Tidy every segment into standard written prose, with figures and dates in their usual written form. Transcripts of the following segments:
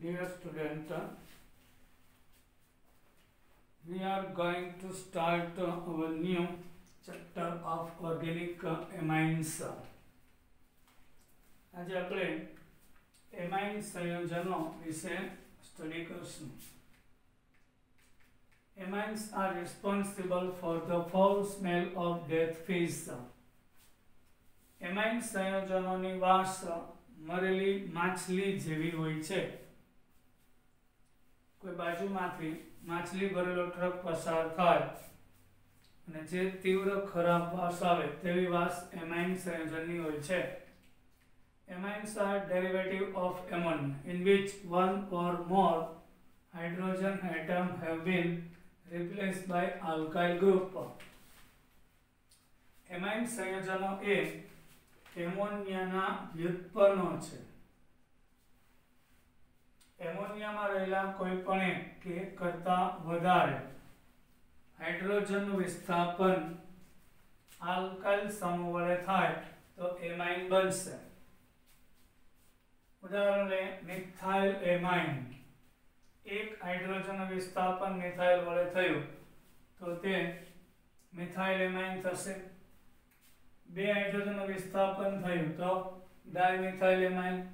Dear student, we are going to start our new chapter of organic amines. आज આપણે amine સંયોજનો વિશે study કરશું. Amines are responsible for the foul smell of dead fish. Amine સંયોજનોની વાસ મરેલી માછલી જેવી હોય છે. કોઈ બાજુમાંથી માછલી ભરેલો ટ્રક પસાર થાય અને જે તીવ્ર ખરાબ વાસ આવે તેવી વાસ એમાઇન સંયોજનની હોય છે. Amines are derivative of ammonia in which one or more hydrogen atom have been replaced by alkyl group. Amine સંયોજનો એ એમોનિયાના વ્યુત્પન્નો છે. એમોનિયામાં રહેલા કોઈપણ એક કે એક કરતા વધારે હાઇડ્રોજનનું વિસ્થાપન આલ્કાઇલ સમૂહ વડે થાય તો એમાઇન બનશે. ઉદાહરણ લે મિથાઇલ એમાઇન. એક હાઇડ્રોજનનું વિસ્થાપન મિથાઇલ વડે થયું તો તે મિથાઇલ એમાઇન થશે. બે હાઇડ્રોજનનું વિસ્થાપન થયું તો dimethyl amine.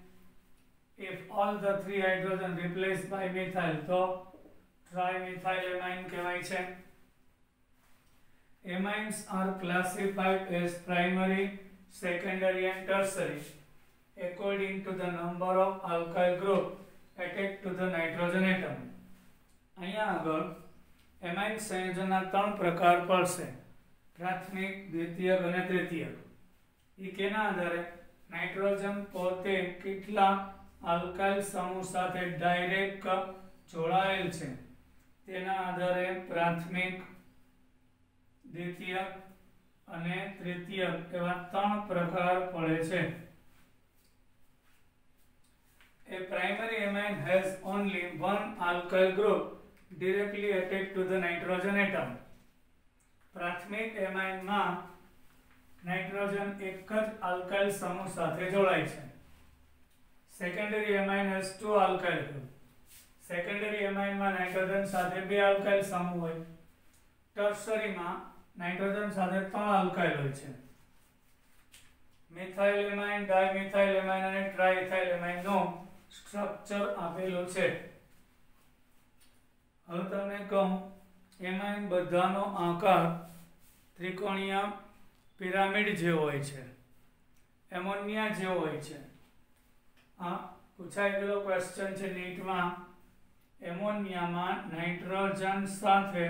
If all the three hydrogen replaced by methyl તો trimethyl amine કહેવાય છે. Amines are classified as primary, secondary and tertiary according to the number of alkyl group attached to the nitrogen atom. અહીંયા આગળ amine સંયોજનના ત્રણ પ્રકાર પડશે: પ્રાથમિક, દ્વિતીયક અને તૃતીયક. એ કેના આધારે? નાઇટ્રોજન પોતે કેટલા આલ્કાઇલ સમૂહ સાથે ડાયરેક્ટ જોડાયેલ છે તેના આધારે પ્રાથમિક, દ્વિતીયક અને તૃતીયક એવા ત્રણ પ્રકાર પડે છે. A primary amine has only one alkyl group directly attached to the nitrogen atom. પ્રાથમિક એમાઇનમાં નાઇટ્રોજન એક જ આલ્કાઇલ સમૂહ સાથે જોડાય છે. Secondary amine has two alkyl group. Secondary amine માં નાઇટ્રોજન સાથે બે આલ્કાઇલ સમૂહ હોય. ટર્શરી માં નાઇટ્રોજન સાથે ત્રણ આલ્કાઇલ હોય છે. મિથાઇલ એમાઇન, ડાયમિથાઇલ એમાઇન અને ટ્રાઇથાઇલ એમાઇન નો સ્ટ્રક્ચર આપેલું છે. હવે તમને કહું, એમાઇન બધાનો આકાર ત્રિકોણીય પિરામિડ જેવો હોય છે, એમોનિયા જેવો હોય છે. આ પૂછાઈ ગયેલો ક્વેશ્ચન છે નીટમાં. એમોનિયામાં નાઇટ્રોજન સાથે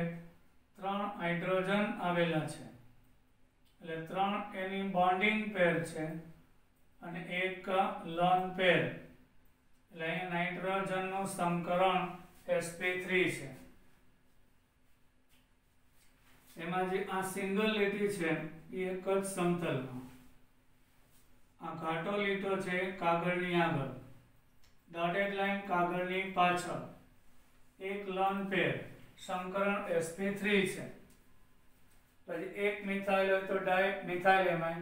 ત્રણ હાઇડ્રોજન આવેલા છે, એટલે ત્રણ એની બોન્ડિંગ પેર છે અને એક લોન પેર, એટલે અહીંયા નાઇટ્રોજનનું સંકરણ sp3 છે. એમાં જે આ સિંગલ લીટી છે એ એક જ સમતલમાં, આ ઘાટો લીટો છે કાગળની આગળ, ડોટેડ લાઈન કાગળની પાછળ, એક લોન પેર સંકરણ sp3 છે. પછી એક મિથાઇલ હોય તો ડાયમિથાઇલ એમાઇન,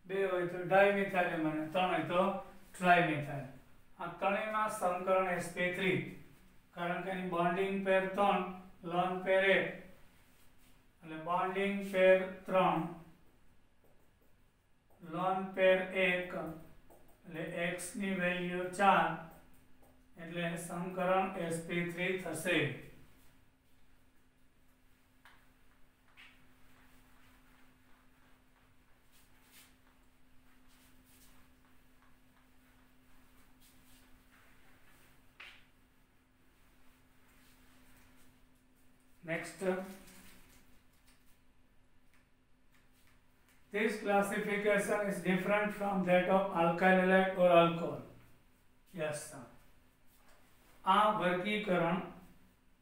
બે હોય તો ડાયમિથાઇલ એમાઇન, ત્રણ હોય તો ટ્રાઇમિથાઇલ. આ ત્રણેયમાં સંકરણ sp3, કારણ કે એની બોન્ડિંગ પેર 3, લોન પેર 1, એટલે બોન્ડિંગ પેર 3, લોન પેર 1, એટલે x ની વેલ્યુ 4, એટલે સંકરણ sp3 થશે. Next, this classification is different from that of alkyl halide or alcohol. Yes, sir. આ વર્ગીકરણ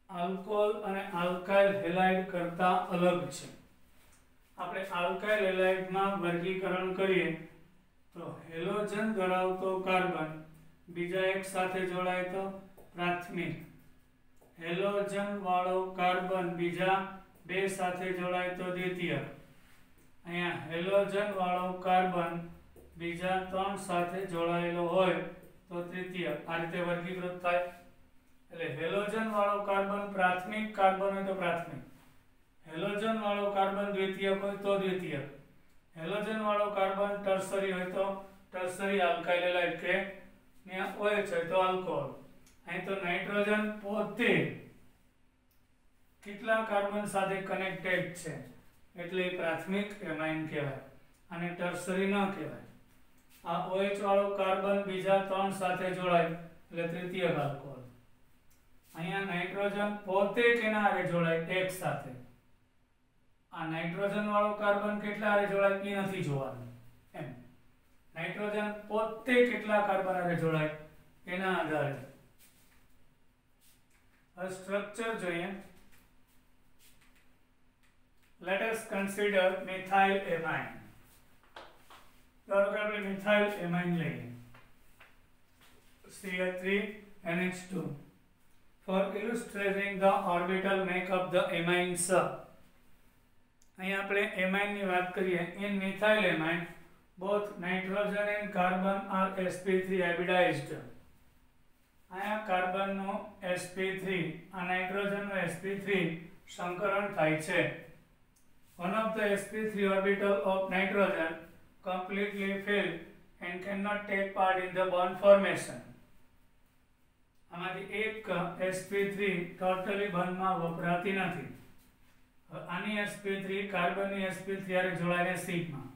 આલ્કોહોલ અને આલ્કાઇલ હેલાઇડ કરતા અલગ છે. આપણે આલ્કાઇલ હેલાઇડમાં વર્ગીકરણ કરીએ તો હેલોજન ધરાવતો કાર્બન બીજા એક સાથે જોડાય તો પ્રાથમિક, હેલોજન વાળો કાર્બન બીજા બે સાથે જોડાય તો દ્વિતીયક, અહીંયા હેલોજન વાળો કાર્બન બીજા ત્રણ સાથે જોડાયેલો હોય તો તૃતીયક. આ રીતે વર્ગીકૃત થાય. એટલે હેલોજન વાળો કાર્બન પ્રાથમિક કાર્બન હોય તો પ્રાથમિક, હેલોજન વાળો કાર્બન દ્વિતીયક હોય તો દ્વિતીયક, હેલોજન વાળો કાર્બન ટર્સરી હોય તો ટર્સરી આલ્કાઇલ હેલાઇડ કે ને OH હોય તો આલ્કોહોલ. અહીં તો નાઇટ્રોજન પોતે કેટલા કાર્બન સાથે કનેક્ટેડ છે એટલે એ પ્રાથમિક એમાઇન કહેવાય અને ટર્સરી ન કહેવાય. આ OH વાળો કાર્બન બીજા 3 સાથે જોડાય એટલે તૃતીયક આલ્કોહોલ. અહીંયા નાઇટ્રોજન પોતે કેના હારે જોડાય? એક સાથે. આ નાઇટ્રોજન વાળો કાર્બન કેટલા હારે જોડાય એ નથી જોવાનું એમ. નાઇટ્રોજન પોતે કેટલા કાર્બન હારે જોડાય એના આધારે. હવે સ્ટ્રક્ચર જોઈએ. Let us consider methyl amine. ધારો કે આપણે મિથાઇલ એમાઇન લઈએ, CH3NH2. For illustrating the orbital makeup the amines. અહીં આપણે એમાઇન ની વાત કરીએ. In methyl amine both nitrogen and carbon are sp3 hybridized. અહીંયા કાર્બન નો sp3 આ નાઇટ્રોજન નો sp3 સંકરણ થાય છે. One of the sp3 orbital of nitrogen completely filled and cannot take part in the bond formation. આમાંથી એક sp3 totally બંધમાં વપરાતી નથી. આની sp3 કાર્બનની sp3 હારે જોડાઈને સિગ્મા.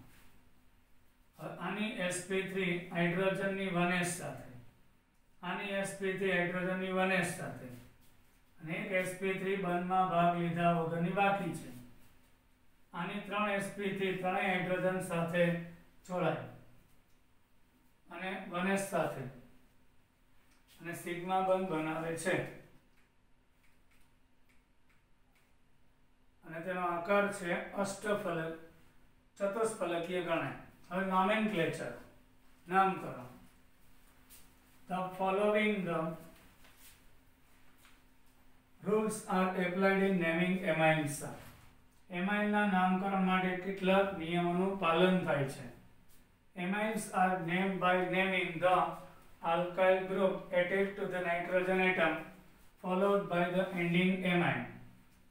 આની sp3 હાઇડ્રોજનની 1s સાથે, આની sp3 હાઇડ્રોજનની 1s સાથે અને એક sp3 બંધમાં ભાગ લીધા વગરની બાકી છે. આની 3 sp3 ત્રણેય હાઇડ્રોજન સાથે જોડાય અને 1s સાથે અને સિગ્મા બંધ બનાવે છે અને તેનો આકાર છે અષ્ટફલક ચતુષ્ફલકીય ગણાય. હવે નોમેનક્લેચર, નામકરણ. The following rules are applied in naming amines. એમાઇનના નામકરણ માટે કેટલાક નિયમોનું પાલન થાય છે. Amines are named by naming the alkyl group attached to the nitrogen atom followed by the ending amine.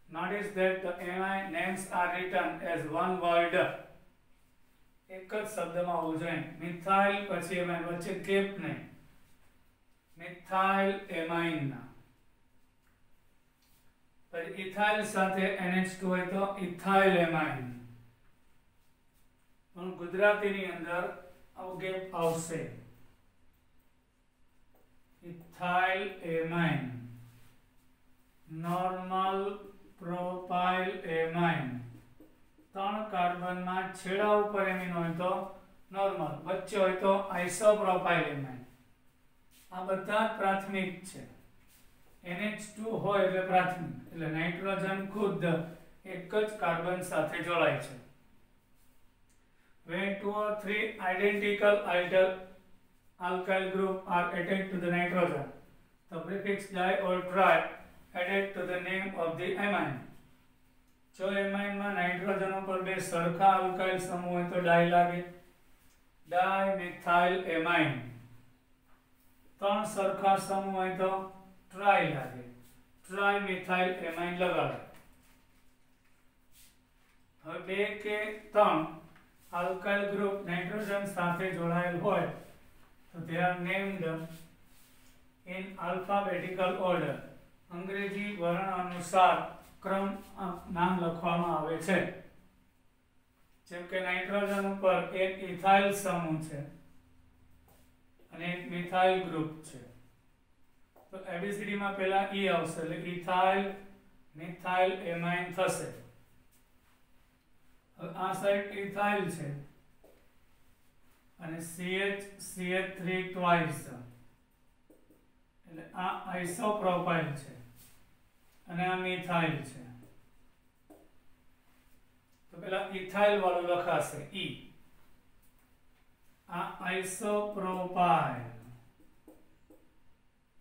Notice that the amine names are written as one word. એક જ શબ્દમાં હોવું જોઈએ. મિથાઇલ પછી એમાઇન, વચ્ચે ગેપ નહીં. Methyl amine. પછી ethyl સાથે NH2 હોય તો ઇથાઇલ એમાઇન. પણ ગુજરાતીની અંદર આવો ગેપ આવશે. Ethyl amine, normal propyl amine. 3 કાર્બનમાં છેડા ઉપર એમિન હોય તો નોર્મલ, વચ્ચે હોય તો આઇસોપ્રોપાઇલ એમાઇન. આ બધા પ્રાથમિક છે. NH2 હોય એટલે પ્રાથમિક, એટલે નાઇટ્રોજન ખુદ એક જ કાર્બન સાથે જોડાય છે. When 2 or 3 identical alkyl group are attached to the nitrogen, the prefix di or tri added to the name of the amine. જો એમાઇનમાં નાઇટ્રોજન ઉપર બે સરખા આલ્કાઇલ સમૂહ હોય તો ડાઈ લાગે, ડાયમિથાઇલ એમાઇન. 3 સરખા સમૂહ હોય તો ટ્રાઈ લાગે, ટ્રાઇમિથાઇલ એમાઇન લગાડે. હવે 2 કે 3 alkyl group nitrogen સાથે જોડાયેલ હોય તો they are named in alphabetical order. અંગ્રેજી વર્ણ અનુસાર ક્રમ નામ લખવામાં આવે છે. જેમ કે નાઇટ્રોજન ઉપર એક ઇથાઇલ સમૂહ છે અને એક મિથાઇલ ગ્રુપ છે તો ABCD માં પહેલા E આવશે એટલે ઇથાઇલ મિથાઇલ એમાઇન થશે. આ સાઈડ ઇથાઇલ છે અને CH3 ટ્વાઇસ એટલે આ આઇસોપ્રોપાઇલ છે અને આ મિથાઇલ છે. તો પહેલા ઇથાઇલ વાળું લખાશે E. આ આઇસોપ્રોપાઇલ,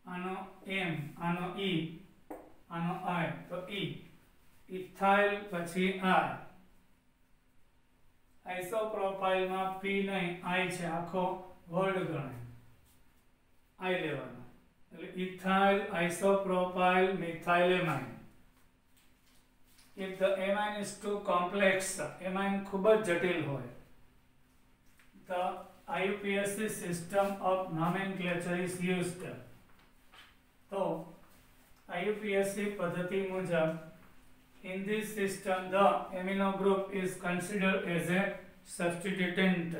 આનો M, આનો E, આનો I, તો E. ઇથાઇલ પછી I. આઇસોપ્રોપાઇલમાં P નહીં I છે, આખો વર્ડ ગણાય, I લેવાનો એટલે ethyl isopropyl methylamine. If the amine is too complex, amine ખૂબ જ જટિલ હોય, the IUPAC system of nomenclature is used. તો IUPAC પદ્ધતિ મુજબ in this system the amino group is considered as a substituent.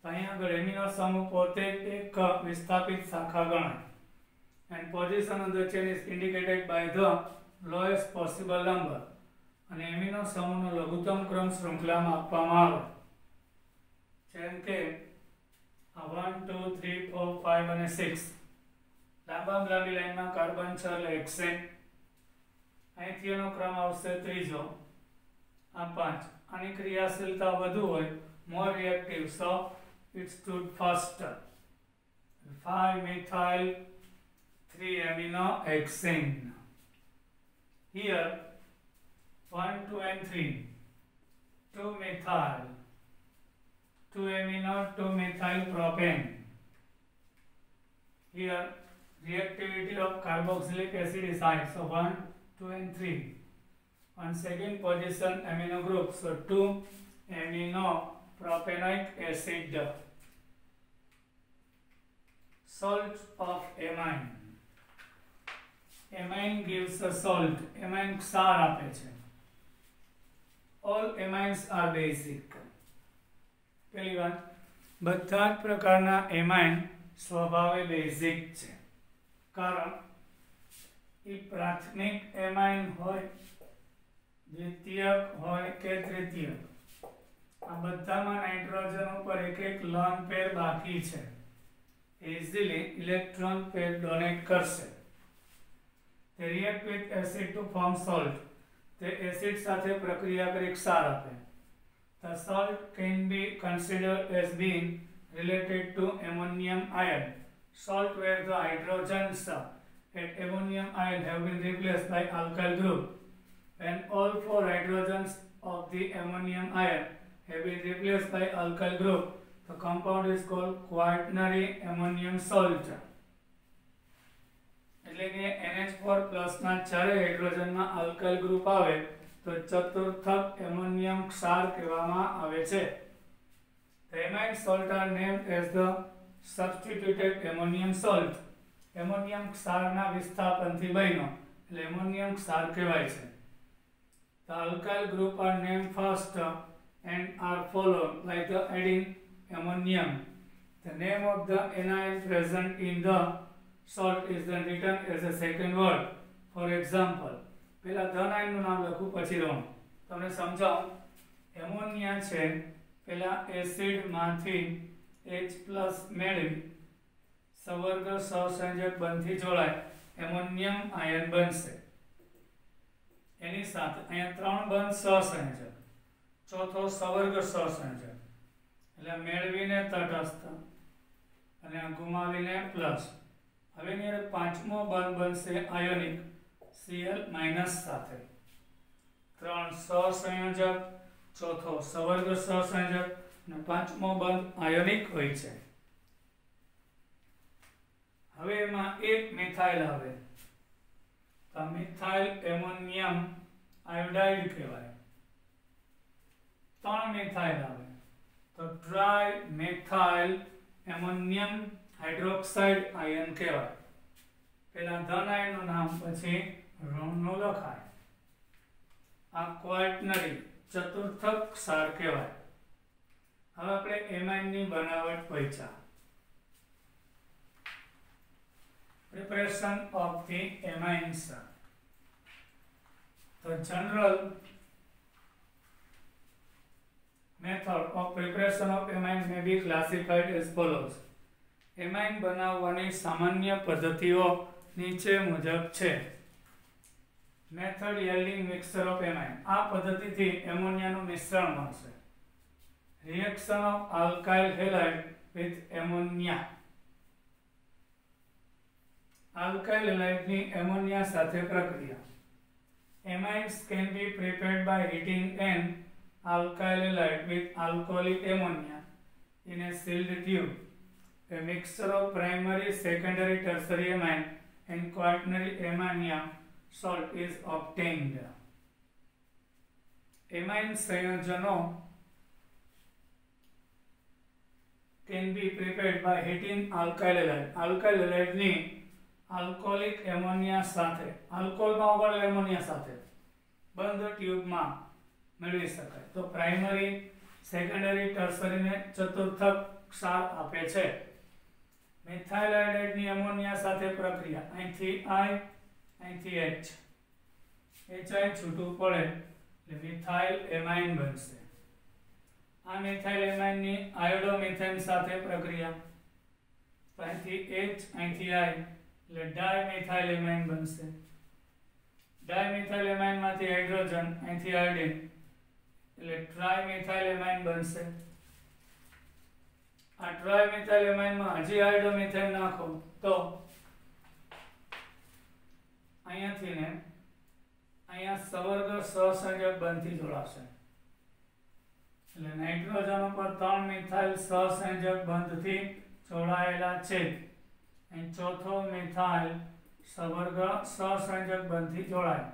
અહીં આગળ એમિનો સમૂહ પોતે એક વિસ્થાપિત શાખા ગણાય. And position of the chain is indicated by the lowest possible number. અને એમિનો સમૂહનો લઘુત્તમ ક્રમ શૃંખલામાં આપવામાં આવે. જેમ કે 1 2 3 4 5 અને 6. લાંબામાં લાંબી લાઈનમાં કાર્બન 6 એટલે હેક્સેન. અહીંથી એનો ક્રમ આવશે ત્રીજો. આ 5. આની ક્રિયાશીલતા વધુ હોય, more reactive, so it stood faster. 5 methyl 3 amino hexane. Here 1 2 and 3 2 methyl 2 amino 2 methyl propane. Here reactivity of carboxylic acid is high, so 1 2 and 3. On second position amino group, so 2 amino propanoic acid. Salt of amine. Amine gives a salt. Amine ક્ષાર આપે છે. All amines are basic. પહેલી વાત, બધા જ પ્રકારના amine સ્વભાવે basic છે. કારણ એ પ્રાથમિક એમાઇન હોય, દ્વિતીયક હોય કે તૃતીયક, આ બધામાં નાઇટ્રોજન ઉપર એક એક લોન પેર બાકી છે. easily electron pair donate કરશે. They react with acid to form salt. તે એસિડ સાથે પ્રક્રિયા કરી ક્ષાર આપે. The salt can be considered as being related to ammonium ion. Salt where the hydrogens at ammonium ion have been replaced by alkyl group. When all 4 hydrogens of the ammonium ion have been replaced by alkyl group, the compound is called quaternary ammonium salt. એટલે કે NH4+ ના ચારે હાઇડ્રોજનમાં alkyl group આવે તો ચતુર્થક ammonium ક્ષાર કહેવામાં આવે છે. The amine salt are named as the substituted ammonium salt. Ammonium ક્ષારના વિસ્થાપનથી બન્યો એટલે એમોનિયમ ક્ષાર કહેવાય છે. The alkyl group are named first and are followed by the adding ammonium. The name of the anion present in the salt is then written as a second word. For example, પહેલા ધન આયનનું નામ લખું પછી ઋણ. તમને સમજાવું. Ammonia છે, પહેલા એસિડમાંથી H+ મેળવી સવર્ગ સહસંયોજક બંધથી જોડાય એમોનિયમ આયન બનશે. એની સાથે અહીંયા 3 બંધ સહસંયોજક, ચોથો સવર્ગ સહસંયોજક, એટલે મેળવીને તટસ્થ અને ગુમાવીને પ્લસ. હવે એની પાંચમો બંધ બનશે આયોનિક Cl- સાથે. 3 સહસંયોજક, ચોથો સવર્ગ સહસંયોજક અને પાંચમો બંધ આયોનિક હોય છે. હવે એમાં એક મિથાઇલ આવે તો મિથાઇલ એમોનિયમ આયોડાઇડ કહેવાય. 3 મિથાઇલ આવે તો ટ્રાય મેથાઇલ એમોનિયમ હાઇડ્રોક્સાઇડ આયન કહેવાય. પહેલા ધન આયનનું નામ પછી ઋણનું લખાય. આ ક્વાટર્નરી ચતુર્થક ક્ષાર કહેવાય. હવે આપણે એમાઇનની બનાવટ પહોંચ્યા. Preparation of the amines. The general method of preparation of amine may be classified as follows. Amine બનાવવાની સામાન્ય પદ્ધતિઓ નીચે મુજબ છે. Method yielding mixture of amine. આ પદ્ધતિથી એમોનિયાનું મિશ્રણ મળશે. Reaction of alkyl halide with ammonia. Alkyl halide ની ammonia સાથે પ્રક્રિયા. Amines can be prepared by heating an alkyl halide with alcoholic ammonia in a sealed tube. a mixture of primary, secondary, tertiary amine and quaternary ammonium salt is obtained. Amine संयोजनों can be prepared by heating alkyl halide. Alkyl halide ની alcoholic ammonia સાથે, આલ્કોહોલમાં ઓગળેલ ammonia સાથે બંધ ટ્યુબમાં મેળવી શકાય. તો primary, secondary, tertiary ને ચતુર્થક ક્ષાર આપે છે. મિથાઇલ હાઇડ્રેટની એમોનિયા સાથે પ્રક્રિયા, અહીંથી I, અહીંથી H, HI છૂટું પડે એટલે મિથાઇલ એમાઇન બનશે. આ મિથાઇલ એમાઇનની આયોડોમિથેન સાથે પ્રક્રિયા, તો અહીંથી H, અહીંથી I એટલે ડાયમિથાઇલ એમાઇન બનશે. ડાયમિથાઇલ એમાઇન માંથી હાઇડ્રોજન, અહીંથી આયોડિન એટલે ટ્રાઇમિથાઇલ એમાઇન બનશે. આ ટ્રાઇમિથાઇલ એમાઇન માં હજી હાઇડ્રોમિથેન નાખો તો અહીંયાથી ને અહીંયા સવર્ગ સહસંયોજક બંધથી જોડાશે. એટલે નાઇટ્રોજન ઉપર 3 મિથાઇલ સહસંયોજક બંધથી જોડાયેલા છે. અહીં ચોથો મિથાઇલ સવર્ગ સહસંયોજક બંધથી જોડાય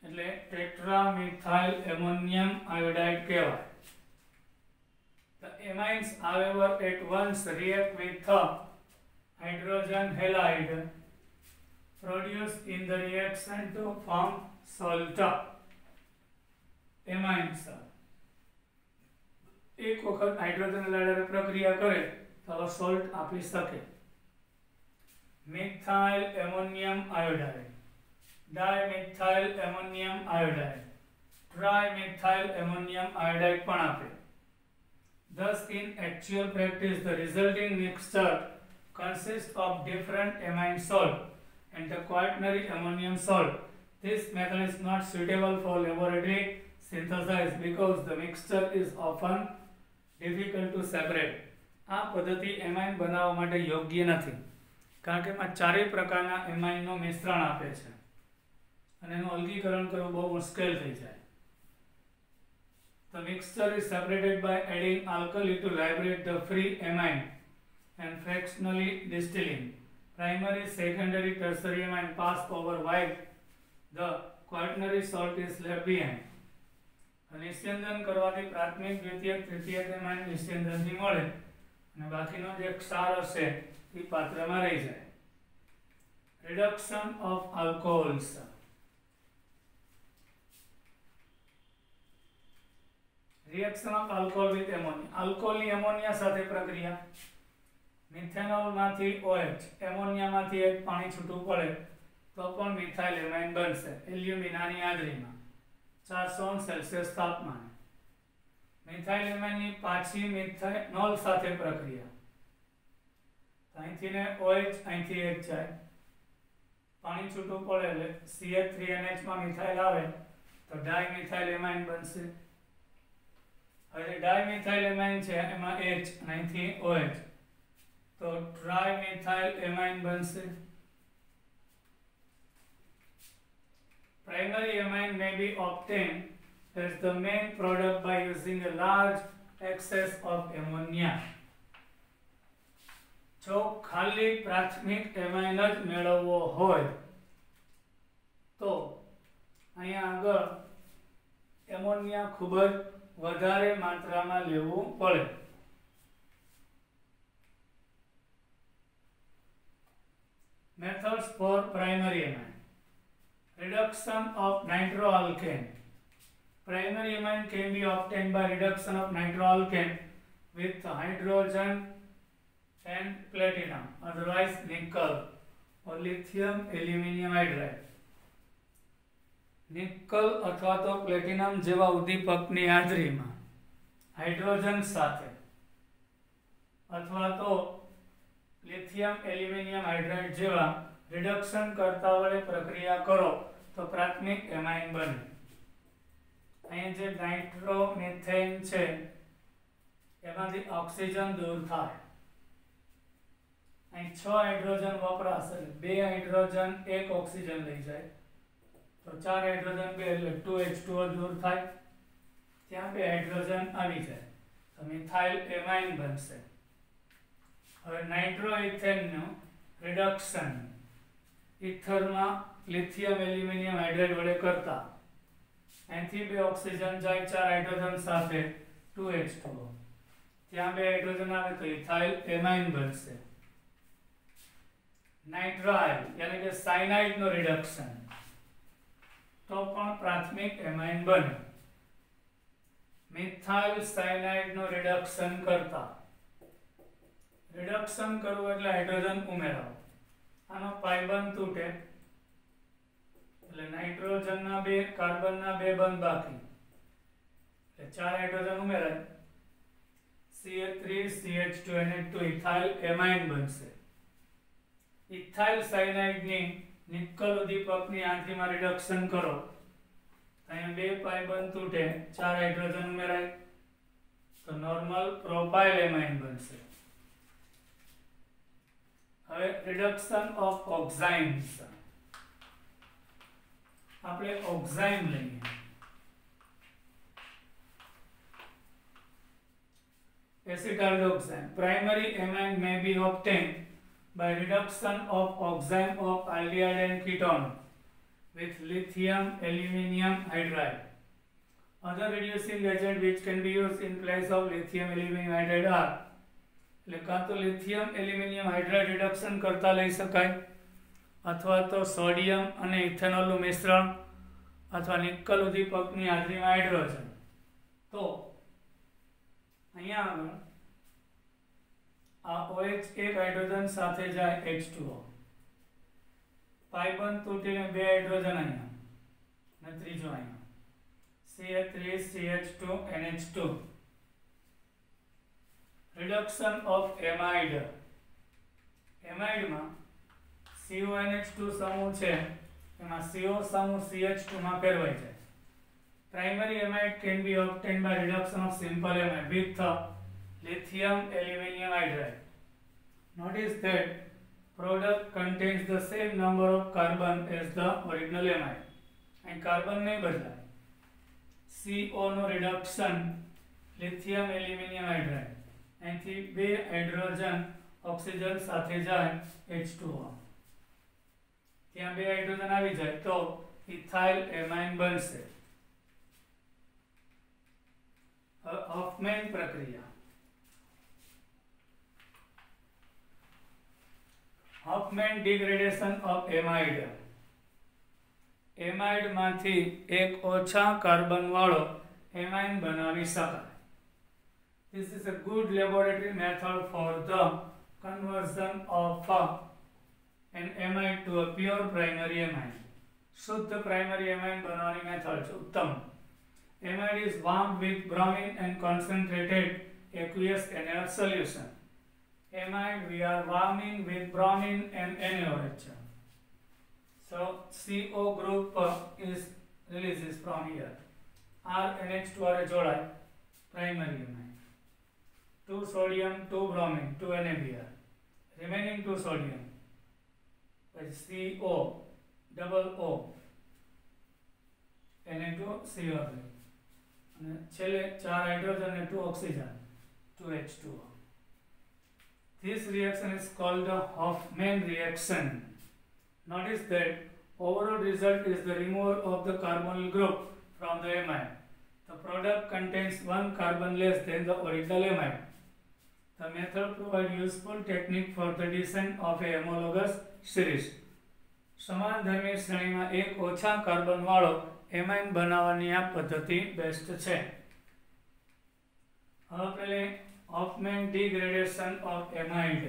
એટલે ટેટ્રામિથાઇલ એમોનિયમ આયોડાઇડ કહેવાય. The amines, however, at once react with the hydrogen halide produced in the reaction to form salt. Amines એક વખત હાઇડ્રોજન હાઇડ્રાઇડ પ્રક્રિયા કરે તો સોલ્ટ આપી શકે. Methyl ammonium iodide, dimethyl ammonium iodide, trimethyl ammonium iodide પણ આપે. Thus, in actual practice, the resulting mixture consists of different amine salt and the quaternary ammonium salt. This method is not suitable for laboratory synthesis because the mixture is often difficult to separate. આ પદ્ધતિ amine બનાવવા માટે યોગ્ય નથી કારણ કે એમાં ચારેય પ્રકારના એમાઇનનું મિશ્રણ આપે છે અને એનું અલગીકરણ કરવું બહુ મુશ્કેલ થઈ જાય. The mixture is separated by adding alkali to liberate the free amine and fractionally distilling. Primary, secondary, tertiary amine pass over while the quaternary salt is left behind. નિસ્યંદન કરવાથી પ્રાથમિક, દ્વિતીયક, તૃતીયક એમાઇન નિસ્યંદનથી મળે અને બાકીનો જે ક્ષાર હશે એ પાત્રમાં રહી જાય. Reduction of alcohols. Reaction of alcohol with ammonia. Alcohol ની એમોનિયા સાથે પ્રક્રિયા. મિથેનોલ માંથી OH, એમોનિયા માંથી એક પાણી છૂટું પડે તો પણ મિથાઇલ એમાઇન બનશે એલ્યુમિનાની હાજરીમાં 400 સેલ્સિયસ તાપમાને. મિથાઇલ એમાઇનની પાછી મિથેનોલ સાથે પ્રક્રિયા. અહીંથી ને OH, અહીંથી H જાય, પાણી છૂટું પડે એટલે CH3NH માં મિથાઇલ આવે તો ડાયમિથાઇલ એમાઇન બનશે. હવે ડાયમિથાઇલ એમાઇન છે એમાં H અને અહીંથી OH તો ટ્રાઇમિથાઇલ એમાઇન બનશે. Primary amine may be obtained as the main product by using a large excess of ammonia. જો ખાલી પ્રાથમિક એમાઇન જ મેળવવો હોય તો અહીંયા આગળ એમોનિયા ખૂબ જ વધારે માત્રામાં લેવું પડે. Methods for primary amine. Reduction of nitroalkane. Primary amine can be obtained by reduction of nitroalkane with hydrogen and platinum, otherwise nickel or lithium aluminium hydride. Nickel અથવા તો પ્લેટિનમ જેવા ઉદ્દીપકની હાજરીમાં હાઇડ્રોજન સાથે અથવા તો લિથિયમ એલ્યુમિનિયમ હાઇડ્રાઇડ જેવા reduction કરતા વડે પ્રક્રિયા કરો તો પ્રાથમિક એમાઇન બને. અહીં જે નાઇટ્રોમિથેન છે એમાંથી ઓક્સિજન દૂર થાય. અહીં 6 હાઇડ્રોજન વપરાશે, 2 હાઇડ્રોજન 1 ઓક્સિજન લઈ જાય તો 4 હાઇડ્રોજન 2 એટલે 2H2O દૂર થાય, ત્યાં 2 હાઇડ્રોજન આવી જાય તો तो मिथाइल एमाइन बनशे। हवे नाइट्रोइथेन नु रिडक्शन इथर में लिथियम एल्युमिनियम हाइड्राइड वडे करता અહીંથી બે ઓક્સિજન જાય 4 હાઇડ્રોજન સાથે 2H2O ત્યાં બે હાઇડ્રોજન આવે તો ઇથાઇલ એમાઇન બનશે। નાઇટ્રાઇલ એટલે કે સાયનાઇડ નો રિડક્શન તો પણ પ્રાથમિક એમાઇન બને। મિથાઇલ સાયનાઇડ નો રિડક્શન કરતા રિડક્શન કરવું એટલે હાઇડ્રોજન ઉમેરાવો આનો પાઈ બંધ તૂટે એટલે નાઇટ્રોજન ના બે કાર્બન ના બે બંધ બાકી એટલે 4 હાઇડ્રોજન ઉમેરાય CH3 CH2 ઇથાઇલ એમાઇન બનશે। ઇથાઇલ સાયનાઇડ ની નિકલ ઉદ્દીપક ની આંતરીમાં રિડક્શન કરો અહીંયા બે પાઈ બંધ તૂટે 4 હાઇડ્રોજન ઉમેરાય તો નોર્મલ પ્રોપાઇલ એમાઇન બનશે। હવે રિડક્શન ઓફ ઓક્સાઇન્સ આપણે ઓક્સાઇન લઈએ acetaldehyde primary amine may be obtained by reduction of oxime of aldehyde and ketone with lithium aluminium hydride। Other reducing agent which can be used in place of lithium aluminium hydride are એટલે કાં તો lithium aluminium hydride reduction કરતા લઈ શકાય अथवा तो sodium અને ઇથેનોલનું મિશ્રણ અથવા નિકલ ઉદ્દીપકની હાજરીમાં હાઇડ્રોજન તો અહીંયા આગળ આ OH એક હાઇડ્રોજન સાથે જાય H2O પાઈ બંધ તૂટીને બે હાઇડ્રોજન અહીંયા અને ત્રીજો અહીંયા CH3 CH2 NH2 reduction of amide amide में CONH2 समूह है एमा CO समूह CH2 में फेरवाई जाए। Primary amide can be obtained by reduction of simple amide with lithium aluminium hydride। Notice that product contains the same number of carbon as the original amide and carbon नहीं बदला। CO नो reduction lithium aluminium hydride અહીંથી બે hydrogen oxygen સાથે જાય H2O ત્યાં બે hydrogen આવી જાય તો ઇથાઇલ એમાઇન બનશે। હોફમેન પ્રક્રિયા Hofmann degradation of amide amide मांथी एक ओछा कार्बन वाळो एमाइन बनावी शकाय। This is a good laboratory method for the conversion of an amide to a pure primary amine। शुद्ध primary amine बनाने method છે उत्तम। Amide is warmed with bromine and concentrated aqueous NaOH solution। Amide we are warming with bromine and NaOH। So CO group is releases from here। R NH2 are जोड़ाय primary amine। 2 sodium 2 bromine 2 NaBr remaining 2 sodium by CO double O Na2CO અને છેલ્લે 4 hydrogen અને 2 oxygen 2H2O। This reaction is called the Hofmann reaction। Notice that overall result is the removal of the carbonyl group from the amide। The product contains 1 carbon less than the original amide। The method provides useful technique for the descent of a homologous series। સમાન ધર્મી શ્રેણીમાં એક ઓછા carbon વાળો amine બનાવવાની આ પદ્ધતિ best છે। હવે પેલે Hofmann degradation of amide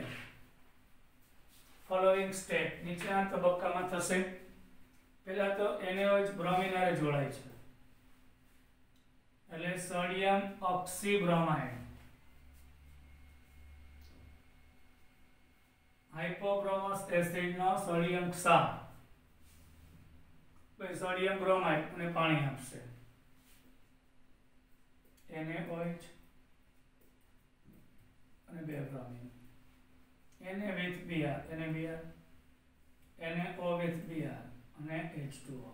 following step નીચેના તબક્કામાં થશે। પહેલા તો NaOH બ્રોમિન હારે જોડાય છે એટલે સોડિયમ ઓક્સીબ્રોમાઇડ हाइपोब्रोमस एसिड नो सोडियम क्षार भाई सोडियम ब्रोमाइड અને પાણી આપશે NaOH અને બે bromine Na with Br NaBr NaO with Br અને H2O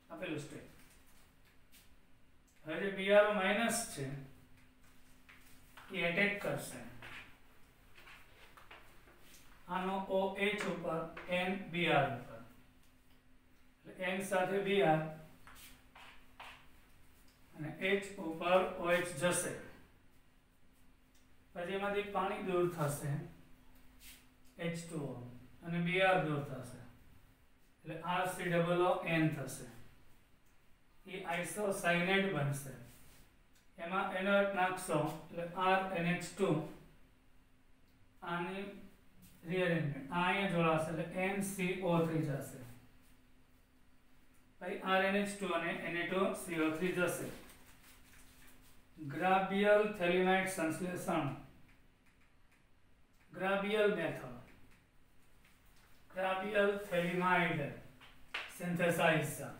આપેલું સ્ટેપ। હવે જે Br માઈનસ છે એ એટેક કરશે આનો OH ઉપર NBr ઉપર, એટલે N સાથે Br અને H ઉપર OH જશે, પછી એમાંથી પાણી દૂર થશે H2O અને Br દૂર થશે એટલે RCOON થશે, એ આઇસોસાયનેટ બનશે, એમાં એનર્ટ નાખશો એટલે RNH2 આની રીઅરેન્જમેન્ટ આ અહીંયા જોડાશે એટલે NCO થઈ જશે, પછી RNH2 અને Na2CO3 જશે. ગ્રાબિયલ થેલિમાઇડ સંશ્લેષણ, ગ્રાબિયલ method, ગ્રાબિયલ થેલિમાઇડ synthesizer.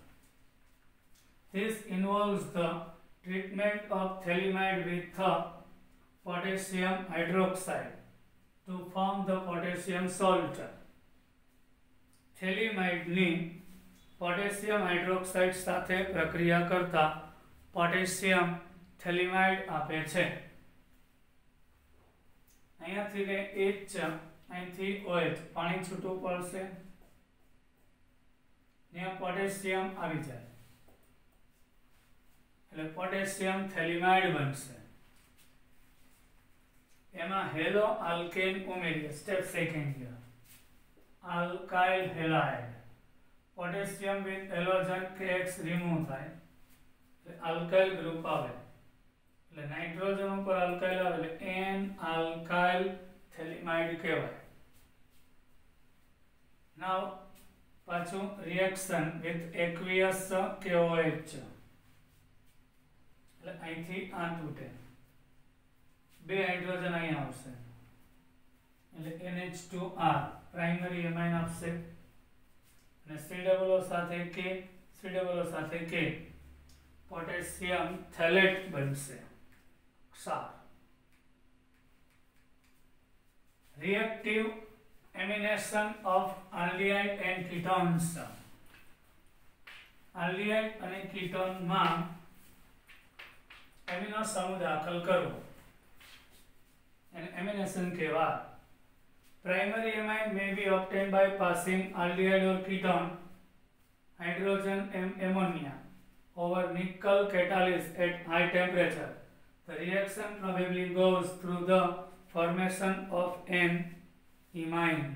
This involves the treatment of thelimide with potassium hydroxide to form the potassium salt. થેલિમાઇડ ની પોટેશિયમ હાઇડ્રોક્સાઇડ સાથે પ્રક્રિયા કરતા પોટેશિયમ થેલિમાઇડ આપે છે. અહીંયાથી ને H અહીંથી OH પાણી છૂટું પડશે, ત્યાં પોટેશિયમ આવી જાય એટલે પોટેશિયમ થેલિમાઇડ બનશે. એમાં હેલો આલ્કેન ઉમેરીએ, step second year alkyl halide, potassium with halogen KX remove થાય એટલે alkyl ગ્રુપ આવે, એટલે નાઇટ્રોજન ઉપર alkyl આવે એટલે N alkyl થેલિમાઇડ કહેવાય. now પાછું reaction with aqueous KOH એટલે અહીંથી આ તૂટે, બે હાઇડ્રોજન અહીંયા આવશે એટલે NH2R પ્રાઇમરી એમાઇન આપશે અને COO સાથે K, COO સાથે K પોટેશિયમ થેલેટ બનશે, ક્ષાર. reactive amination of aldehyde and ketones, aldehyde અને કીટોન માં એમિનો સમૂહ દાખલ કરવો એને amination કહેવાય. Primary amine may be obtained by passing aldehyde or ketone hydrogen ammonia over nickel catalyst at high temperature. The reaction probably goes through the formation of an imine.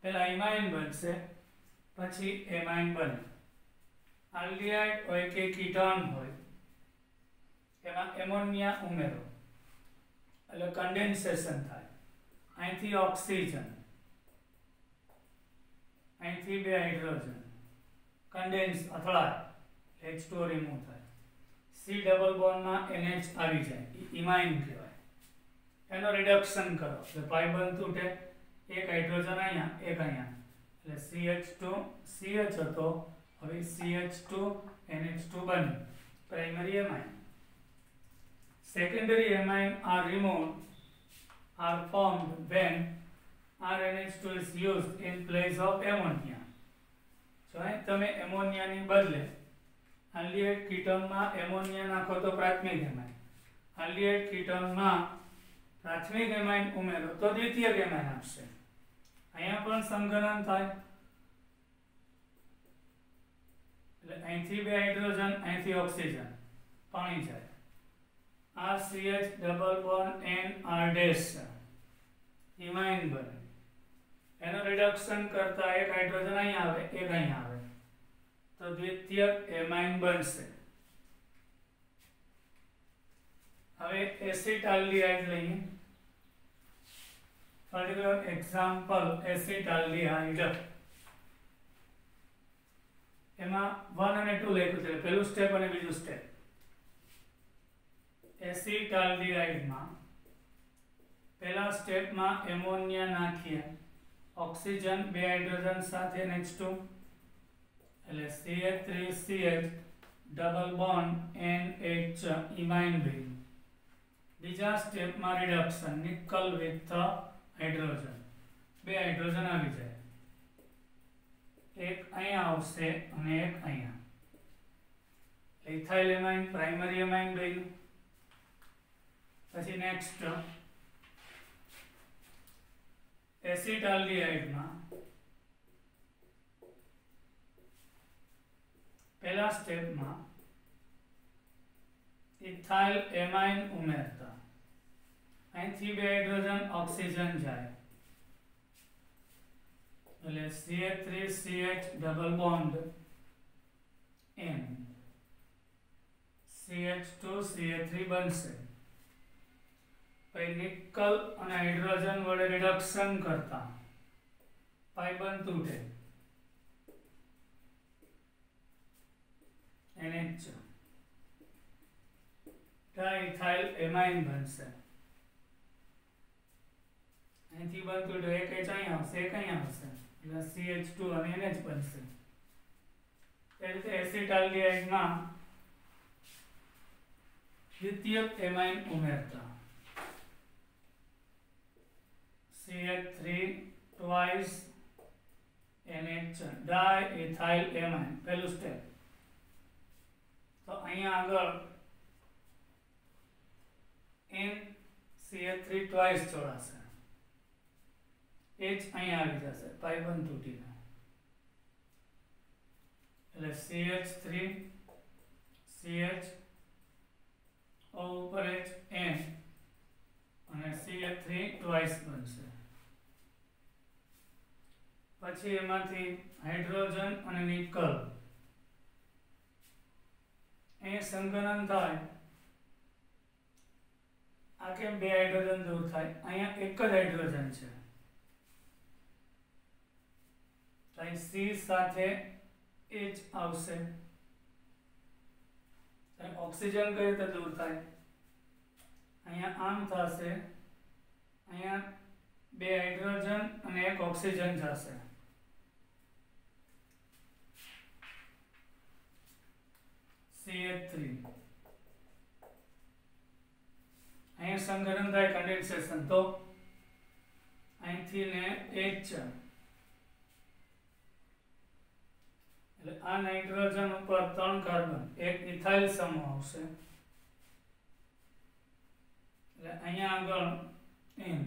પહેલા imine બનશે પછી amine બને. aldehyde હોય કે ketone હોય એમાં ammonia ઉમેરો એટલે condensation થાય, અહીંથી ઓક્સિજન, અહીંથી બે હાઇડ્રોજન કન્ડેન્સ અથડાય H2O રિમૂવ થાય, C ડબલ બોન્ડમાં NH આવી જાય, ઇમાઇન કહેવાય. એનો રિડક્શન કરો એટલે પાઈ બંધ તૂટે, એક હાઇડ્રોજન અહીંયા એક અહીંયા એટલે CH2 CH હતો હવે CH2 NH2 બને primary amine. Secondary amine R removed are formed when RNH2 is used in place of ammonia. So તમે એમોનિયાની બદલે આલ્ડીહાઇડ કીટોનમાં એમોનિયા નાખો તો પ્રાથમિક એમાઇન, આલ્ડીહાઇડ કીટોનમાં પ્રાથમિક એમાઇન ઉમેરો તો દ્વિતીયક એમાઇન આપશે. અહીંયા પણ સંઘનન થાય એટલે અહીંથી બે હાઇડ્રોજન અહીંથી ઓક્સિજન પાણી જાય, RCH double bond NR dash imine બને. એનો રિડક્શન કરતા એક હાઇડ્રોજન અહીંયા આવે એક અહીંયા આવે તો દ્વિતીયક એમાઇન બનશે. હવે એસિટાલ્ડીહાઇડ લઈએ, પર્ટિક્યુલર એક્ઝામ્પલ એસિટાલ્ડીહાઇડ. એમાં 1 અને 2 લખ્યું છે, પહેલું સ્ટેપ અને બીજું સ્ટેપ. એસિટાલ્ડીહાઇડમાં પહેલા સ્ટેપમાં એમોનિયા નાખીએ, ઓક્સિજન બે હાઇડ્રોજન સાથે NH2 એટલે CH3CH ડબલ બોન્ડ NH ઇમાઇન બન્યું. બીજા સ્ટેપમાં રિડક્શન નિકલ વિથ હાઇડ્રોજન, બે હાઇડ્રોજન આવી જાય, એક અહીંયા આવશે અને એક અહીંયા, ઇથાઇલ એમાઇન પ્રાઇમરી એમાઇન બન્યું. પછી નેક્સ્ટ એસિટાલ્ડિહાઇડમાં પહેલા સ્ટેપમાં ઇથાઇલ એમાઇન ઉમેરતા અહીંથી બે હાઇડ્રોજન ઓક્સિજન જાય એટલે CH3CH double bond N CH2CH3 બનશે. પછી નિકલ અને હાઇડ્રોજન વડે રિડક્શન કરતા પાઈ બંધ તૂટે NH ડાઇથાઇલ એમાઇન બનશે. અહીંથી બંધ તૂટે એક H અહીં આવશે એક અહીં આવશે એટલે CH2 અને NH બનશે. એ રીતે એસિટાલ્ડિહાઇડમાં દ્વિતીયક એમાઇન ઉમેરતા CH3 twice NH ડાઇથાઇલ એમાઇન પહેલું સ્ટેપ. તો અહીંયા આગળ N CH3 twice જોડાશે H અહીંયા આવી જશે પાઈ બંધ તૂટીને એટલે CH3 CH O ઉપર H N અને CH3 twice બનશે. પછી એમાંથી હાઇડ્રોજન અને નિકલ અહીં સંકલન થાય. આ કેમ બે હાઇડ્રોજન દૂર થાય? અહીંયા એક જ હાઇડ્રોજન છે તો અહીં C સાથે H આવશે. ઓક્સિજન કઈ રીતે દૂર થાય? અહીંયા આમ થશે અહીંયા બે હાઇડ્રોજન અને એક ઓક્સિજન જશે CH3 અહીંયા સંકલન થાય કન્ડેન્સેશન તો અહીંથી ને H એટલે આ નાઇટ્રોજન ઉપર 3 કાર્બન એક ઇથાઇલ સમૂહ આવશે એટલે અહીંયા આગળ N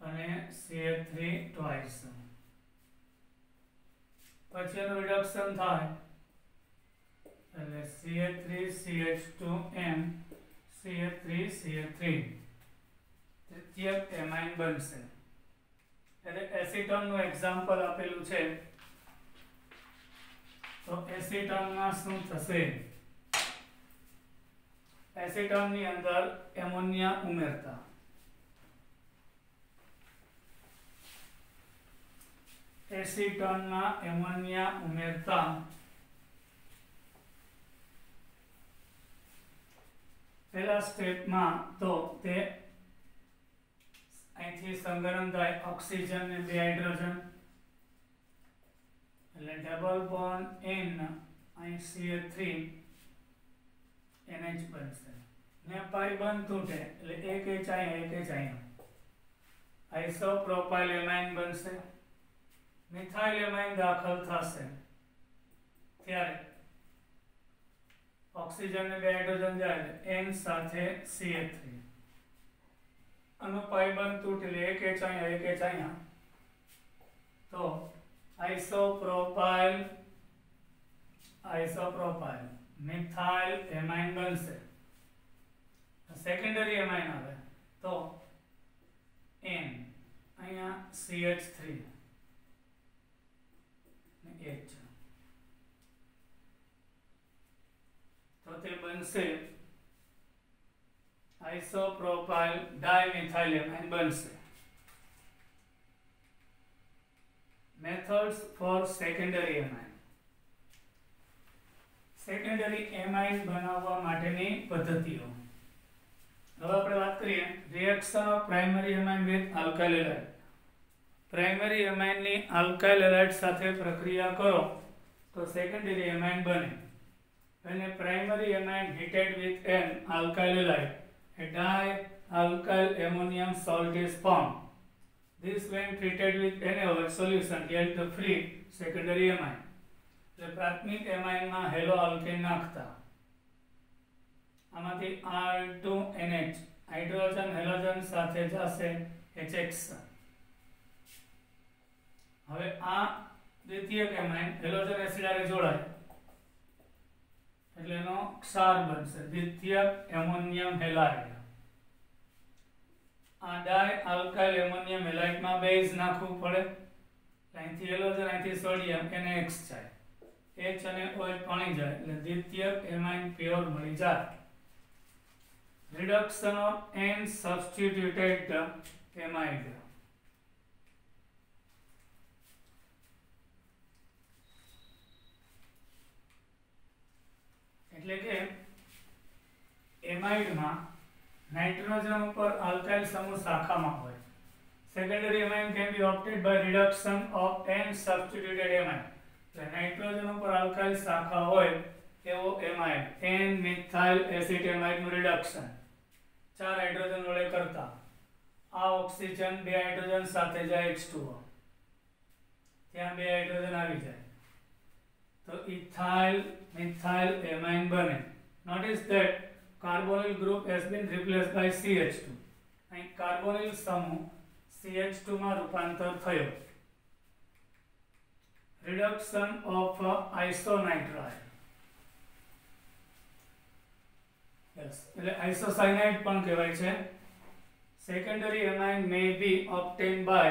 અને CH3 twice પછી એનું રિડક્શન થાય એટલે CH3 CH2M CH3 CH3 તૃતીયક amine બનશે. એટલે એસિટોન નું એક્ઝામ્પલ આપેલું છે તો એસિટોન માં શું થશે? એસિટોન ની અંદર એમોનિયા ઉમેરતા એસિટોન માં એમોનિયા ઉમેરતા પહેલા સ્ટેપમાં તો તે અહીંથી સંકલન થાય ઓક્સિજન અને બે હાઇડ્રોજન એટલે ડબલ બોન્ડ N અહીં CH3 NH બનશે ને પાઈ બંધ તૂટે એટલે એક H અહીંયા એક H અહીંયા આઇસોપ્રોપાઇલ એમાઇન બનશે. મિથાઇલ એમાઇન દાખલ થશે ત્યારે ઓક્સિજન ને બે હાઇડ્રોજન જાય N સાથે CH3 આનો પાઈ બંધ તૂટે એટલે એક H અહીંયા એક H અહીંયા તો આઇસોપ્રોપાઇલ મિથાઇલ એમાઇન બનશે. સેકન્ડરી એમાઇન આવે તો N અહીંયા CH3 ને H તો તે બનશે આઇસોપ્રોપાઇલ ડાઇમિથાઇલ એમાઇન બનશે. Methods four secondary amine. Secondary amine બનાવવા માટેની પદ્ધતિઓ. હવે આપણે વાત કરીએ reaction of primary amine with alkyl halide. Primary amine ની આલ્કાઇલ હેલાઇડ સાથે પ્રક્રિયા કરો તો સેકન્ડરી એમાઇન બને. When a primary amine heated with an alkyl halide, a dialkyl ammonium salt is formed. This, when treated with any other solution, yields the free secondary amine. The પ્રાથમિક એમાઇનમાં hello alkane નાખતા આમાંથી R2NH hydrogen halogen સાથે જશે HX. હવે આ દ્વિતીયક amine halogen acid સાથે જોડાય એટલે એનો ક્ષાર બનશે દ્વિતીયક એમોનિયમ હેલાઇડ. આ ડાય આલ્કાઇલ એમોનિયમ હેલાઇડ માં બેઝ નાખવું પડે. અહીંથી હેલોજન અહીંથી સોડિયમ NaX જાય, H અને OH પાણી જાય એટલે દ્વિતીયક એમાઇન પ્યોર મળી જાય. Reduction of N substituted amide. એટલે કે એમાઇડ માં નાઇટ્રોજન ઉપર આલ્કાઇલ સમૂહ શાખામાં હોય. Secondary amine can be obtained by reduction of N substituted amine. એટલે નાઇટ્રોજન ઉપર આલ્કાઇલ શાખા હોય એવો એમાઇડ N મિથાઇલ એસિટેમાઇડ નું રિડક્શન 4 હાઇડ્રોજન વડે કરતા આ ઓક્સિજન 2 હાઇડ્રોજન સાથે જાય H2O, ત્યાં 2 હાઇડ્રોજન આવી જાય તો ઇથાઇલ મિથાઇલ એમાઇન બને. Notice that carbonyl group has been replaced by CH2. અહીં કાર્બોનિલ સમૂહ CH2 માં રૂપાંતર થયો. Reduction of isonitride. Yes, એટલે isocyanide પણ કહેવાય છે. Secondary amine may be obtained by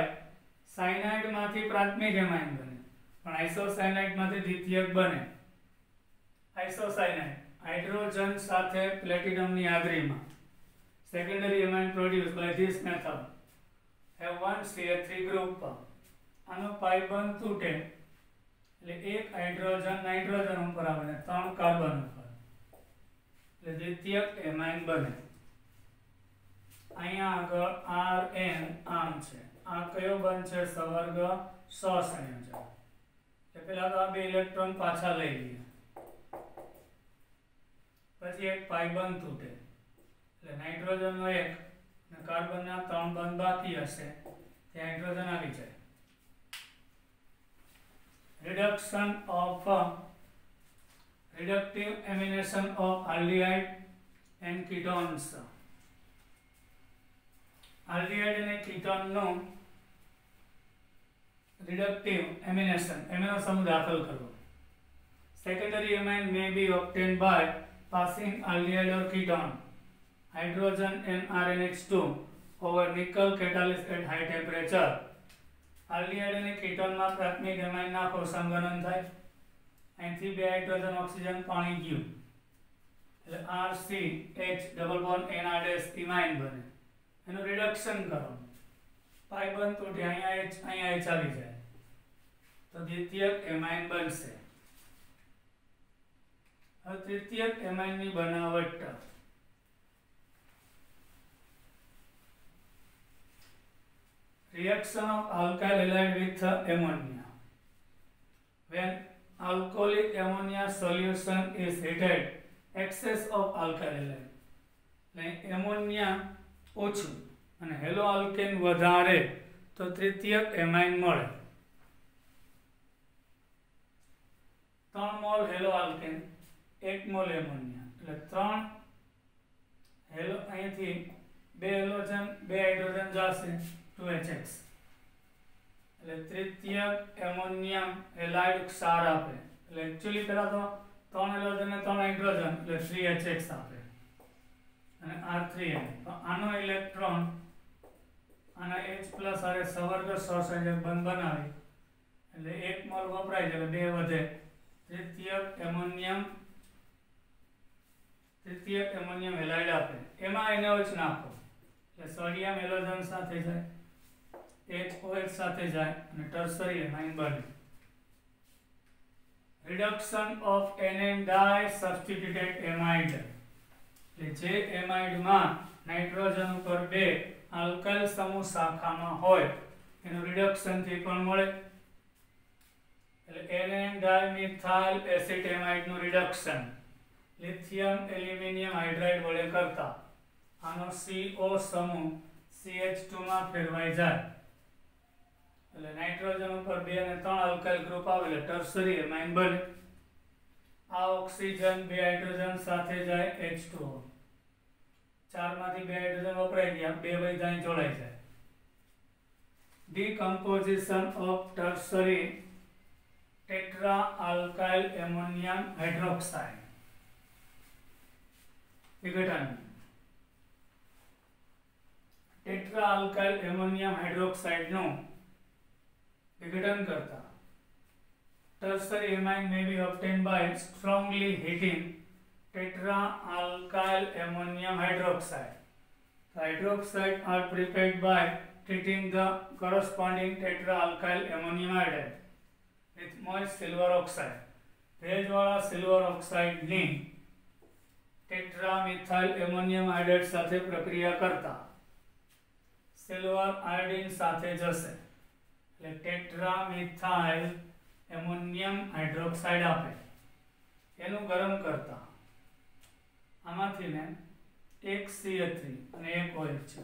cyanide માંથી પ્રાથમિક એમાઇન બને પણ isocyanide માંથી દ્વિતીયક બને. Isocyanide હાઇડ્રોજન સાથે પ્લેટિનમની હાજરીમાં secondary amine produced by this method have one CH3 group. આનો પાઇ બંધ તૂટે એટલે એક હાઇડ્રોજન નાઇટ્રોજન ઉપર આવે ને 3 કાર્બન ઉપર એટલે દ્વિતીયક એમાઇન બને. અહીંયા આગળ Rn આમ છે, આ કયો બંધ છે સવર્ગ સહસંયોજક. એટલે પહેલા તો આ 2 ઇલેક્ટ્રોન પાછા લઈ લઈએ, પછી એક પાઇ બંધ તૂટે એટલે નાઇટ્રોજન નો 1 અને કાર્બન ના 3 બંધ બાકી હશે ત્યાં હાઇડ્રોજન આવી જાય. Reduction of reductive amination of aldehyde and ketones. Aldehyde અને ketone નો reductive amination એમિનો સમૂહ દાખલ કરવો. Secondary amine may be obtained by passing aldehyde or ketone hydrogen and RnH2 over nickel catalyst at high temperature. aldehyde અને ketone માં પ્રાથમિક amine નાખો સંગનન થાય, અહીંથી 2 હાઇડ્રોજન ઓક્સિજન પાણી ગયું એટલે RCH ડબલ બોન્ડ NR ઇમાઇન બને. એનું રિડક્શન કરો, પાઇ બંધ તૂટે, અહીંયા H આવી જાય તો દ્વિતીયક એમાઇન બનશે. હવે તૃતીયક એમાઇનની બનાવટ. Reaction of alkyl halide with ammonia. When alcoholic ammonia solution is heated, excess of alkyl halide એટલે એમોનિયા ઓછું અને હેલો આલ્કેન વધારે તો તૃતીયક એમાઇન મળે. 3 mall hello alkane 1 mall ammonia એટલે 3 હેલો, અહીંથી 2 હેલોજન 2 હાઇડ્રોજન જશે 2HX એટલે તૃતીયક એમોનિયમ હેલાઇડ ક્ષાર આપે. એટલે એક્ચ્યુઅલી પહેલા તો 3 હેલોજન ને 3 હાઇડ્રોજન એટલે 3HX આપે અને R3N. તો આનો ઇલેક્ટ્રોન આના H+ હારે સવર્ગ સહસંયોજક બંધ બનાવી એટલે 1 મોલ વપરાય છે એટલે 2 વધે. તૃતીયક એમોનિયમ હેલાઇડ આપે. એમાં NaOH નાખો એટલે સોડિયમ હેલોજન સાથે જાય, HOH સાથે જાય અને ટર્શરી એમાઇન બને. Reduction of NN di-substituted amide. જે એમાઇડમાં નાઇટ્રોજન ઉપર 2 આલ્કાઇલ સમૂહ શાખામાં હોય એનું રિડક્શન થી પણ મળે. એટલે NN dimethyl acetamide નું રિડક્શન લિથિયમ એલ્યુમિનિયમ હાઇડ્રાઇડ વડે કરતા આનો CO સમૂહ CH2 માં ફેરવાઈ જાય એટલે નાઇટ્રોજન ઉપર 2 અને 3 આલ્કાઇલ ગ્રુપ આવે એટલે ટર્શરી એમાઇન બને. આ ઓક્સિજન 2 હાઇડ્રોજન સાથે જાય H2O 4 માંથી 2 હાઇડ્રોજન વપરાઈ ગયા, 2 વૈધા અહીં જોડાઈ જાય. Decomposition of tertiary tetra alkyl ammonium hydroxide. विघटन टेट्रा अल्काइल एमोनियम हाइड्रोक्साइड नो विघटन करता tertiary amine may be obtained by strongly heating tetra alkyl ammonium hydroxide. The hydroxide are prepared by treating the corresponding tetra alkyl ammonium iodide with moist silver oxide. ભેજવાળા silver oxide ની tetramethyl ammonium iodide સાથે પ્રક્રિયા કરતા silver iodine સાથે જશે એટલે tetra methyl ammonium hydroxide આપે. એનું ગરમ કરતા આમાંથી ને એક CH3 અને એક OH છે.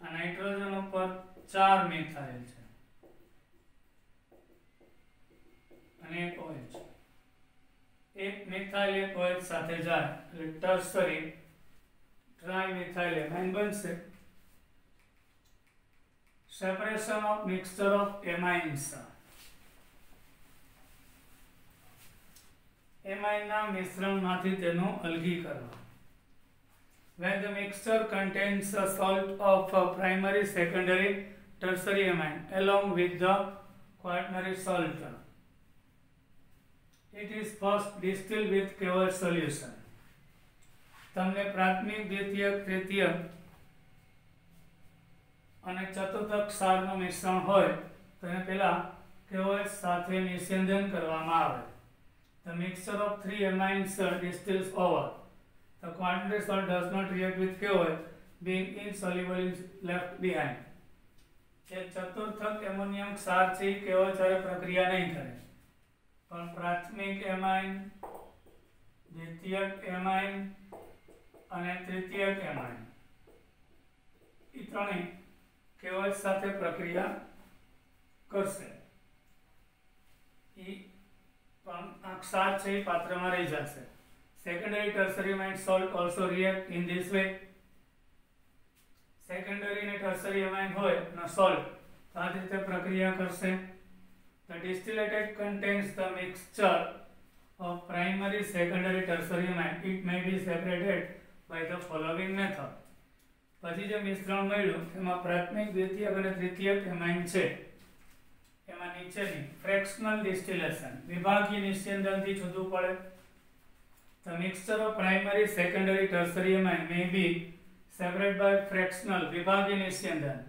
આ નાઇટ્રોજન ઉપર 4 મિથાઇલ છે અને એક OH. एक मिथाइल एक OH સાથે જાય એટલે ટર્સરી ટ્રાઇમિથાઇલ એમાઇન બનશે. Separation of mixture of amines. એમાઇનના મિશ્રણમાંથી તેનું અલગીકરણ. When the mixture contains a salt of a primary, secondary, tertiary amine along with the quaternary salt, it is first distilled with KOH solution. તમને પ્રાથમિક, દ્વિતીયક, તૃતીયક અને ચતુર્થક ક્ષારનું મિશ્રણ હોય તો એને પહેલા KOH સાથે નિસ્યંદન કરવામાં આવે. The mixture of 3 amines distills over. The quaternary salt does not react with KOH, being insoluble is left behind. જે ચતુર્થક એમોનિયમ ક્ષાર છે KOH સાથે પ્રક્રિયા નહીં કરે પણ પ્રાથમિક એમાઇન, દ્વિતીયક એમાઇન અને તૃતીયક એમાઇન એ ત્રણેય KOH સાથે પ્રક્રિયા કરશે. એ પણ આ ક્ષાર છે એ પાત્રમાં રહી જશે. Secondary tertiary amine salt also react in this way. Secondary અને ટર્સરી એમાઇન હોય અને સોલ્ટ તો આ રીતે પ્રક્રિયા કરશે. The distillated contains the mixture of primary, secondary, tertiary amine. It may be separated by the following method. પછી જે મિશ્રણ મળ્યું એમાં પ્રાથમિક, દ્વિતીયક અને તૃતીયક એમાઇન છે એમાં નીચેની ફ્રેક્શનલ ડિસ્ટિલેશન વિભાગીય નિસ્યંદનથી જુદું પડે. The mixture of primary, secondary, tertiary amine may be separated by fractional વિભાગીય નિસ્યંદન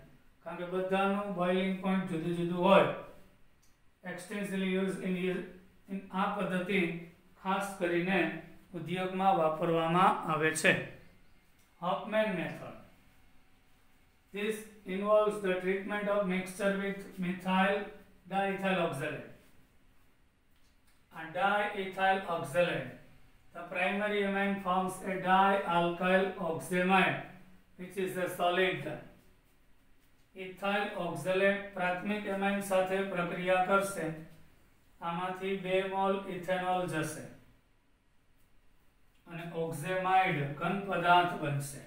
કારણ કે બધાનું બોઇલિંગ પોઈન્ટ જુદું જુદું હોય. extensively used in આ પદ્ધતિ ખાસ કરીને ઉદ્યોગમાં વાપરવામાં આવે છે. Hofmann method. This involves the treatment of mixture with methyl diethyl oxalate. A diethyl oxalate, the primary amine forms a dialkyl oxamide, which is a solid. Ethyl oxalate પ્રાથમિક amine સાથે પ્રક્રિયા કરશે. આમાંથી 2 મોલ ઇથેનોલ જશે અને ઓક્ઝેમાઇડ ઘન પદાર્થ બનશે.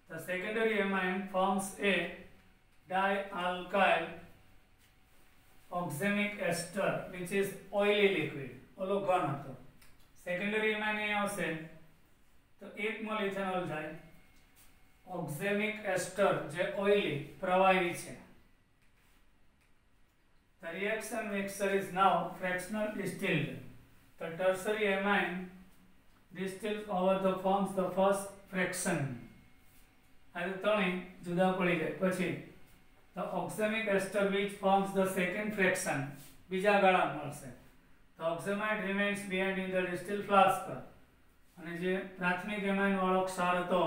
The secondary amine forms a dialkyl oxamic ester which is oily liquid. ઓલો ઘન હતો. સેકન્ડરી એમાઇન અહીં આવશે તો 1 મોલ ઇથેનોલ જાય. ઓક્ઝેમિક એસ્ટર જે ઓઇલી પ્રવાહી છે. The reaction mixture is now fractional distilled. The tertiary amine distills over the forms the first fraction. આ ત્રણેય જુદા પડી જાય. પછી the oxamic ester which forms the second fraction બીજા ગાળા મળશે. The oxamide remains behind in the distilled flask. અને જે પ્રાથમિક એમાઇન વાળો ક્ષાર હતો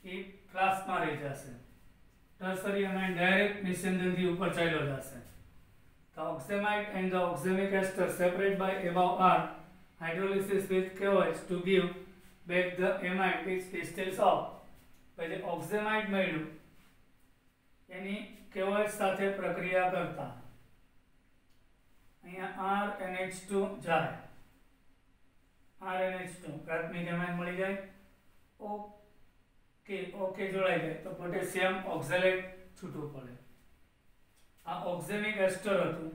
એ ફ્લાસ્કમાં રહી જશે. ટર્સરી એમાઇન ડાયરેક્ટ નિસ્યંદનથી ઉપર ચાલ્યો જશે. The oxamide and the oxamic ester separate by above are hydrolysis with KOH to give back the amide which distills off. પછી oxamide મળ્યું એની KOH સાથે પ્રક્રિયા કરતા અહીંયા RNH2 જાય RnH2 પ્રાથમિક એમાઇન મળી જાય. ઓકે જોડાઈ જાય તો પોટેશિયમ ઓક્ઝેલેટ છૂટું પડે. આ ઓક્ઝેનિક એસ્ટર હતું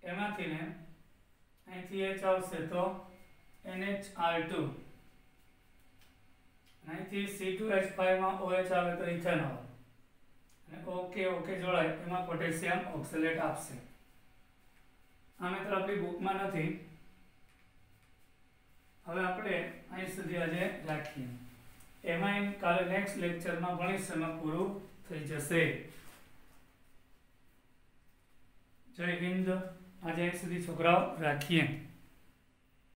એમાંથી ને અહીંથી H આવશે તો NHR2 અહીંથી C2H5 માં OH આવે તો ઇથેનોલ અને ઓકે જોડાય એમાં પોટેશિયમ ઓક્ઝેલેટ આપશે. આ મિત્ર આપણી બુકમાં નથી. હવે આપણે અહીં સુધી આજે રાખીએ. એમાઇન કાલે નેક્સ્ટ લેક્ચરમાં ભણીશું એમાં પૂરું થઈ જશે. જય હિન્દ. આજે અહીં સુધી છોકરાઓ રાખીએ.